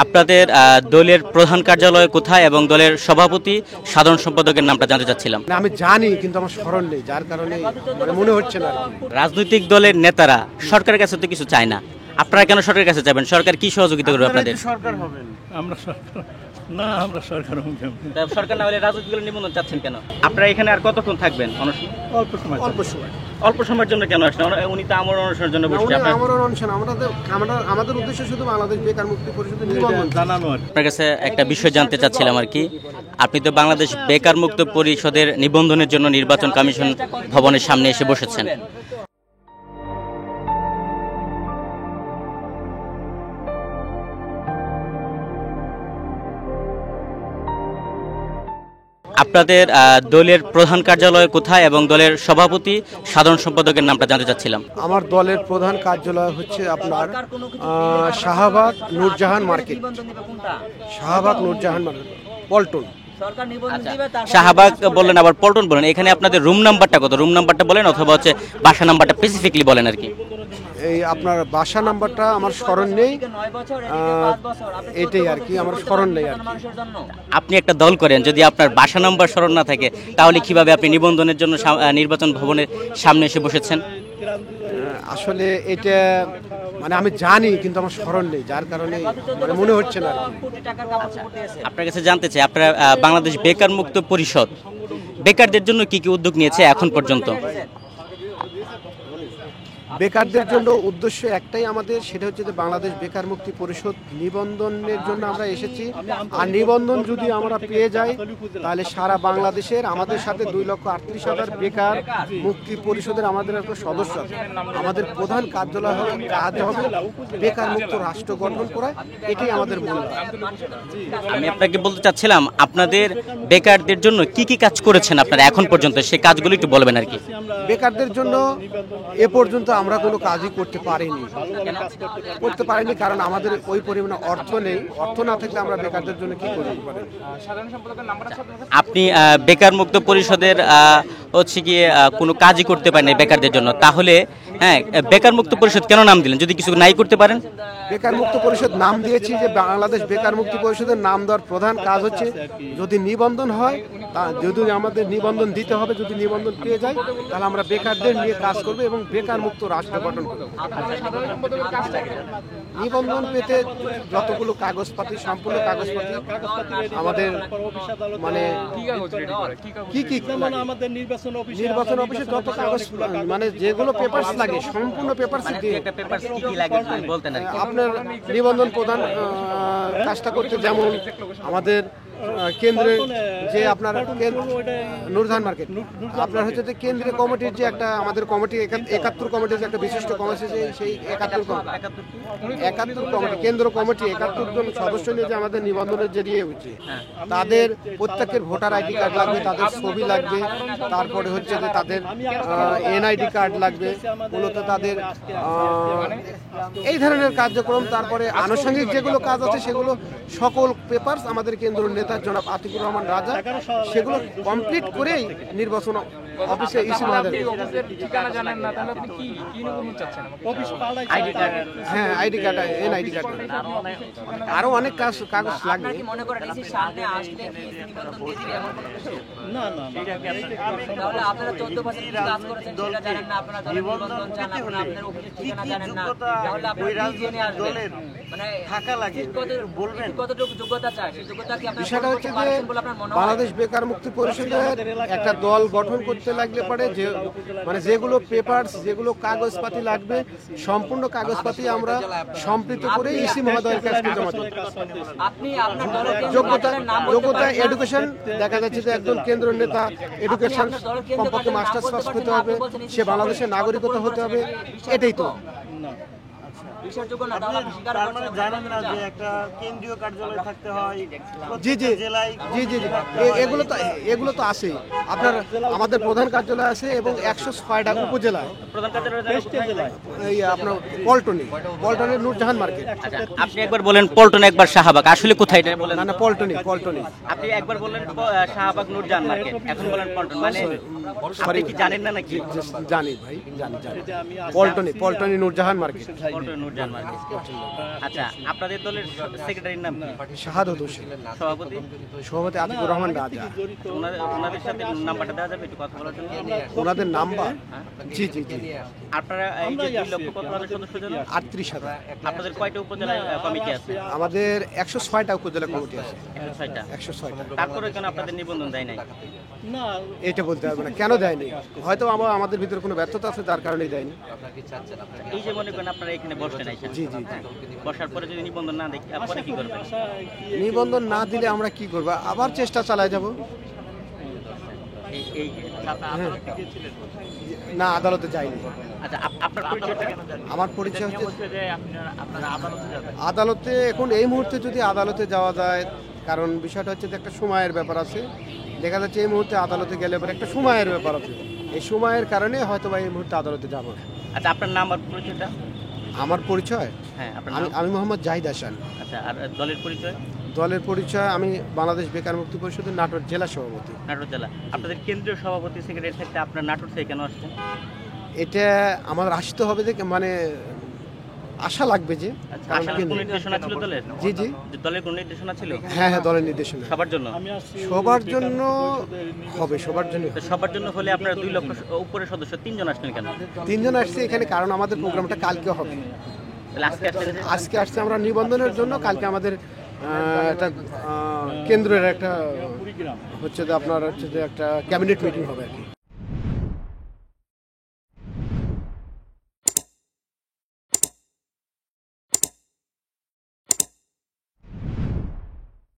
আপনাদের দলের প্রধান কার্যালয় কোথায় এবং দলের সভাপতি সাধারণ সম্পাদকের নামটা জানতে চাচ্ছিলাম। না, আমি জানি কিন্তু আমার স্মরণ নেই, যার কারণে মনে হচ্ছে না আর কি। রাজনৈতিক দলের নেতারা সরকারের কাছে তো কিছু চায় না, আপনারা কেন সরকারের কাছে যাবেন? সরকার কি সহযোগিতা করবে আপনাদের? সরকার হবেন? আমরা সরকার না, আমরা সরকার সরকার না হলে রাজনৈতিক দলের নিবন্ধন চাচ্ছেন কেন? আপনারা এখানে আর কতক্ষণ থাকবেন? অল্প সময়। অল্প সময়ের জন্য কেন আসছেন? উনি তো আমরণ অনশনের জন্য বসছে। আমাদের উদ্দেশ্য শুধু বাংলাদেশ বেকার মুক্তি পরিষদের নিবন্ধন জানানো আর আপনার কাছে একটা বিষয় জানতে চাচ্ছিলাম আর কি। আপনি তো বাংলাদেশ বেকার মুক্ত পরিষদের নিবন্ধনের জন্য নির্বাচন কমিশন ভবনের সামনে এসে বসেছেন। আপনাদের দলের প্রধান কার্যালয় কোথায় এবং দলের সভাপতি সাধারণ সম্পাদকের নামটা জানতে চাচ্ছিলাম। আমার দলের প্রধান কার্যালয় হচ্ছে আপনার শাহবাগ নূরজাহান মার্কেট। শাহবাগ নূরজাহান মার্কেট, পল্টন। শাহবাগ বললেন, আবার পল্টন বলেন। এখানে আপনাদের রুম নাম্বারটা কত? রুম নাম্বারটা বলেন, অথবা হচ্ছে বাসা নাম্বারটা স্পেসিফিকলি বলেন আর কি। এই আপনার বাসা নাম্বারটা আমার স্মরণ নেই, এটাই আর কি, আমার স্মরণ নেই আর কি। আপনি একটা দল করেন, যদি আপনার বাসা নাম্বার স্মরণ না থাকে তাহলে কিভাবে আপনি নিবন্ধনের জন্য নির্বাচন ভবনের সামনে এসে বসেছেন? আসলে এটা আমি জানি কিন্তু আমার স্মরণ নেই, যার কারণে মনে হচ্ছে না আর কি। আপনার কাছে জানতে চাই, আপনারা বাংলাদেশ বেকার মুক্ত পরিষদ বেকারদের জন্য কি কি উদ্যোগ নিয়েছে এখন পর্যন্ত? বেকারদের জন্য উদ্দেশ্য একটাই আমাদের, সেটা হচ্ছে যে বাংলাদেশ বেকার মুক্তি পরিষদ নিবন্ধনের জন্য আমরা এসেছি। আর নিবন্ধন যদি আমরা পেয়ে যাই তাহলে সারা বাংলাদেশের আমাদের সাথে 2,38,000 বেকার মুক্তি পরিষদের আমাদের একটা সদস্য আছে। আমাদের প্রধান কার্যালয় হবে, কাজ হবে বেকার মুক্ত রাষ্ট্র গঠন করা, এটাই আমাদের মূল। আমি আপনাকে বলতে চাচ্ছিলাম, আপনাদের বেকারদের জন্য কি কি কাজ করেছেন আপনারা এখন পর্যন্ত, সেই কাজগুলো একটু বলবেন আর কি। বেকারদের জন্য এ পর্যন্ত আমরা কোনো কাজই করতে পারিনি, কারণ আমাদের ওই পরিমাণে অর্থ নেই। অর্থ না থাকলে আমরা বেকারদের জন্য কি করতে পারি। আপনি বেকার মুক্ত পরিষদের হচ্ছে গিয়ে কোনো কাজই করতে পারেন বেকারদের জন্য, তাহলে হ্যাঁ, বেকার মুক্ত পরিষদ কেন নাম দিলেন যদি কিছু নাই করতে পারেন? বেকার মুক্ত পরিষদ নাম দিয়েছি যে বাংলাদেশ বেকার মুক্তি পরিষদের নাম দেওয়ার প্রধান কাজ হচ্ছে যদি নিবন্ধন হয়, যদি আমাদের নিবন্ধন দিতে হবে, যদি নিবন্ধন পেয়ে যাই তাহলে আমরা বেকারদের নিয়ে কাজ করবো এবং বেকার মুক্ত রাষ্ট্র গঠন করবো। নিবন্ধন পেতে যতগুলো কাগজপাতি, সম্পূর্ণ কাগজপাতি আমাদের কি কি আমাদের নির্বাচন অফিসে যত কাগজ যেগুলো পেপারস লাগে, সম্পূর্ণ পেপারস দিয়ে আপনার নিবন্ধন প্রদান কাজটা করতে, যেমন আমাদের কেন্দ্রের যে আপনার নূরজাহান মার্কেট আপনার হচ্ছে যে কেন্দ্রীয় কমিটির যে একটা আমাদের কমিটি 71 কমিটির যে একটা বিশিষ্ট কমিটি, সেই 71 কমিটি কেন্দ্র কমিটি 71 জন সদস্য নিয়ে যে আমাদের নিবন্ধনের জড়িয়ে হচ্ছে, তাদের প্রত্যেকের ভোটার আইডি কার্ড লাগবে, তাদের ছবি লাগবে, তারপরে হচ্ছে যে তাদের এনআইডি কার্ড লাগবে, মূলত তাদের এই ধরনের কার্যক্রম। তারপরে আনুষঙ্গিক যেগুলো কাজ আছে সেগুলো সকল পেপারস আমাদের কেন্দ্র নেতা জনাব আতিকুর রহমান রাজা সেগুলো কমপ্লিট করেই নির্বাচন অফিসে ইস্যু হবে। হ্যাঁ, আইডি কার্ড, এনআইডি কার্ড, আরো অনেক কাগজ লাগবে। বিষয়টা হচ্ছে যে বাংলাদেশ বেকার মুক্তি পরিষদের একটা দল গঠন করতে লাগলে পরে যে যেগুলো পেপারস, যেগুলো কাগজপাতি লাগবে, সম্পূর্ণ কাগজপাতি আমরা সম্পৃক্ত করে ইসি মহোদয়ের কাছে জমা দিই। যোগ্যতা এডুকেশন, দেখা যাচ্ছে যে একজন কেন্দ্র নেতা এডুকেশন কমপক্ষে মাস্টার্স পাস করতে হবে, সে বাংলাদেশের নাগরিকতা হতে হবে, এটাই তো। এগুলো তো আছে আপনার, আমাদের প্রধান কার্যালয় আছে এবং 106টা উপজেলায়, এই আপনার পল্টনের নূরজাহান মার্কেট। আপনি একবার বলেন পল্টন, একবার শাহবাগ, আসলে কোথায় এটা বলেন? না, পল্টনে। আপনি একবার বললেন শাহবাগ নূরজাহান মার্কেট, এখন বলেন পল্টন, আপনি কি জানেন না নাকি? জানি ভাই, জানি। পল্টনে নূরজাহান মার্কেট। নূরজাহান মার্কেট। আচ্ছা, আপনাদের দলের সেক্রেটারির নাম কি? শাহাদত হোসেন, সভাপতি? সভাপতি আতিকুর রহমান রাজা। ওনাদের সাথে নাম্বারটা দেওয়া যাবে একটু কথা বলার জন্য? ওনাদের নাম্বার? জি জি জি, আপনারা এই যে 2 লক্ষ কত হাজার সদস্য জন? 38,000। আপনাদের কয়টা উপজেলায় কমিটি আছে? আমাদের 106টা উপজেলা কমিটি আছে। 106টা। 106টা। তারপরে কেন আপনাদের নিবন্ধন দেয় নাই? না, এটা বলতে হবে না কেন দেয়নি, হয়তো আমাদের ভিতরে কোনো ব্যর্থতা আছে তার কারণেই দেয়নি। এই যে মনে করেন আপনারা এখানে বসছেন আইসা, জি জি জি। বসার পরে যদি নিবন্ধন না দেখি পরে কি করবেন? আশা কি নিবন্ধন না দিলে আমরা কি করব, আবার চেষ্টা চালায় যাব। এই আদালতে গিয়েছিলেন? না, আদালতে যাইনি। আচ্ছা, আপনার পরিচয়টা কেন জানেন? আমার পরিচয় হচ্ছে বলছে যে আপনারা আদালতে যাবেন। আদালতে, এখন এই মুহূর্তে যদি আদালতে যাওয়া যায়, কারণ বিষয়টা হচ্ছে যে একটা সময়ের ব্যাপার আছে। দেখা যাচ্ছে এই মুহূর্তে আদালতে গেলে পরে একটা সময়ের ব্যাপার আছে, এই সময়ের কারণে হয়তো বা এই মুহূর্তে আদালতে যাব না। আচ্ছা, আপনার নাম আর পরিচয়টা? আমার পরিচয়, হ্যাঁ, আপনার আমি নাম। আমি মোহাম্মদ জাহিদ হাসান। আচ্ছা, আর দলের পরিচয়? দলের পরিচয়, আমি বাংলাদেশ বেকার মুক্তি পরিষদের নাটোর জেলা সভাপতি। নাটোর জেলা। আপনাদের কেন্দ্রীয় সভাপতি সেক্রেটারি থাকতে আপনার নাটোর থেকে কেন আসছেন? এটা আমাদের আসতে হবে যে, মানে আশা লাগবে যে, আচ্ছা, কারণ আসার কি- কোনো নির্দেশনা ছিল দলের? জি জি, যে দলের কোনো নির্দেশনা ছিল হ্যাঁ হ্যাঁ, দলের নির্দেশনা সবার জন্য? আমি আসছি সবার জন্য হবে, সবার জন্য। তো সবার জন্য হলে আপনারা 2 লক্ষ উপরে সদস্য 3 জন আসলেন কেন? 3 জন আসছে এখানে, কারণ আমাদের প্রোগ্রামটা কালকে হবে। তাহলে আজকে আসলেন যে? আজকে আসছে আমরা নিবন্ধনের জন্য, কালকে আমাদের একটা কেন্দ্রের একটা কুড়িগ্রাম। হচ্ছে যে আপনার হচ্ছে যে একটা ক্যাবিনেট মিটিং হবে আর কি।